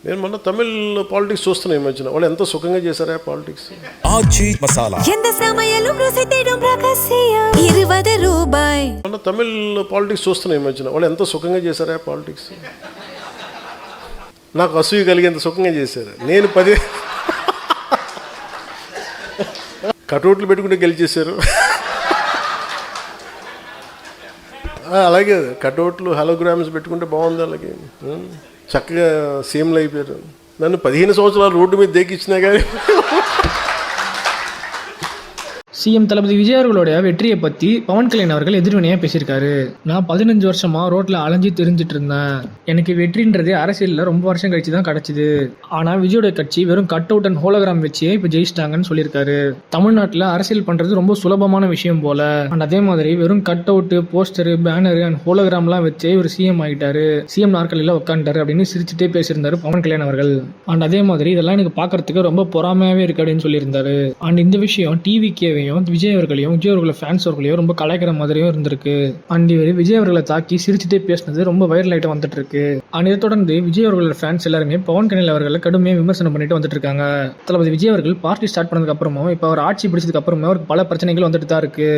నేను మొన్న తమిళ్ పాలిటిక్స్ చూస్తున్నా ఈ మధ్యన. వాళ్ళు ఎంత సుఖంగా చేశారా పాలిటిక్స్. ஆச்சி மசாலா எந்த சமையலும் ருசி தேடும் ரகசியம் 20 ரூபாய். మొన్న తమిళ్ పాలిటిక్స్ చూస్తున్నా ఈ మధ్యన. వాళ్ళు ఎంత సుఖంగా చేశారా పాలిటిక్స్. నాకు అసూయ కలిగేంత సుఖంగా చేశారు. నేను 10 కటౌట్లు పెట్టుకుంటే గెలిచేశారు. అలాగే కటౌట్లు హలోగ్రామ్స్ పెట్టుకుంటే బాగుంది. అలాగే చక్కగా సీఎంలు అయిపోయారు. నన్ను 15 సంవత్సరాలు రోడ్డు మీద దేకిచ్చినా కానీ. சிஎம் தளபதி விஜய் அவர்களுடைய வெற்றியை பற்றி பவன் கல்யாண் அவர்கள் எதிர்வினையாக பேசியிருக்காரு. நான் 15 வருஷமா ரோட்டில் அலைஞ்சு தெரிஞ்சிட்டு இருந்தேன். எனக்கு வெற்றின்றது அரசியலில் ரொம்ப வருஷம் கழிச்சு தான் கிடச்சிது. ஆனால் விஜயோட கட்சி வெறும் கட் அவுட் அண்ட் ஹோலோகிராம் வச்சே இப்போ ஜெயிச்சிட்டாங்கன்னு சொல்லியிருக்காரு. தமிழ்நாட்டில் அரசியல் பண்ணுறது ரொம்ப சுலபமான விஷயம் போல. அண்ட் அதே மாதிரி வெறும் cut out, poster, banner and ஹோலோகிராம்லாம் வச்சே ஒரு சிஎம் ஆகிட்டாரு, சிஎம் நாற்காலியில் உட்காந்துட்டாரு அப்படின்னு சிரிச்சுட்டே பேசியிருந்தாரு பவன் கல்யாண் அவர்கள். அண்ட் அதே மாதிரி இதெல்லாம் எனக்கு பார்க்கறதுக்கு ரொம்ப பொறாமையாகவே இருக்கு அப்படின்னு சொல்லியிருந்தாரு. அண்ட் இந்த விஷயம் டிவிக்கேவையும் விஜய் அவர்களையும் விஜய் அவர்கள ஃபேன்ஸ் அவர்களையும் ரொம்ப கலாய்க்கிற மாதிரியும் இருந்திருக்கு. அண்ட் இவர் விஜய் அவர்களை தாக்கி சிரிச்சுட்டே பேசினது ரொம்ப வைரல் ஆகிட்டு வந்துட்டு இருக்கு. அண்ட் இதை தொடர்ந்து விஜய் அவர்களோட ஃபேன்ஸ் எல்லாருமே பவன் கல்யாண் அவர்களை கடுமையாக விமர்சனம் பண்ணிட்டு வந்துட்டு இருக்காங்க. தளபதி விஜய் அவர்கள் பார்ட்டி ஸ்டார்ட் பண்ணதுக்கு அப்புறமும் இப்போ அவர் ஆட்சி பிடிச்சதுக்கு அப்புறமே அவருக்கு பல பிரச்சனைகள் வந்துட்டு தான் இருக்கு.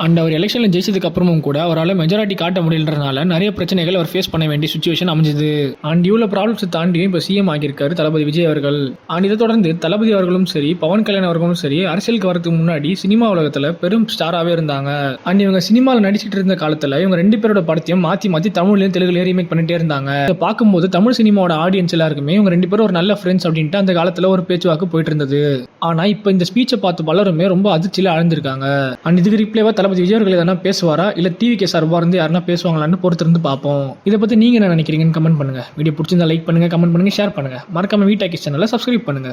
அண்ட் அவர் எலெக்ஷனில் ஜெயிச்சதுக்கு அப்புறமும் கூட அவரால் மெஜாரிட்டி காட்ட முடியலன்றதுனால நிறைய பிரச்சனைகள் அவர் ஃபேஸ் பண்ண வேண்டிய சுச்சுவேஷன் அமைஞ்சது. அண்ட் இவ்வளோ ப்ராப்ளம்ஸ் தாண்டியும் இப்போ சிஎம் ஆகியிருக்காரு தளபதி விஜய் அவர்கள். அண்ட் இதை தொடர்ந்து தளபதி அவர்களும் சரி பவன் கல்யாண் அவர்களும் சரி அரசியலுக்கு வரதுக்கு முன்னாடி சினிமா உலகத்தில் பெரும் ஸ்டாராகவே இருந்தாங்க. அண்ட் இவங்க சினிமாவில் நடிச்சிட்டு இருந்த காலத்தில் இவங்க 2 பேரோட படத்தையும் மாற்றி தமிழ்லையும் தெலுங்குலையும் ரீமேக் பண்ணிட்டே இருந்தாங்க. இதை பார்க்கும்போது தமிழ் சினிமாவோட ஆடியன்ஸ் எல்லாருக்குமே இவங்க 2 பேரும் ஒரு நல்ல ஃப்ரெண்ட்ஸ் அப்படின்ட்டு அந்த காலத்தில் ஒரு பேச்சுவாக்கு போயிட்டு இருந்தது. ஆனால் இப்போ இந்த ஸ்பீச்சை பார்த்து பலருமே ரொம்ப அதிர்ச்சியில் ஆழ்ந்திருக்காங்க. அண்ட் இதுக்கு ரிப்ளைவா தளபதி விஜய் அவர்கள் எதனா பேசுவாரா இல்லை டிவிகே சார்பாக இருந்து யாருன்னா பேசுவாங்களான்னு பொறுத்திருந்து பார்ப்போம். இதை பற்றி நீங்கள் என்ன நினைக்கிறீங்கன்னு கமெண்ட் பண்ணுங்க. வீடியோ பிடிச்சிருந்தா லைக் பண்ணுங்க, கமெண்ட் பண்ணுங்க, ஷேர் பண்ணுங்க. மறக்காம வீட்டாக்கி சேனலை சப்ஸ்கிரைப் பண்ணுங்க.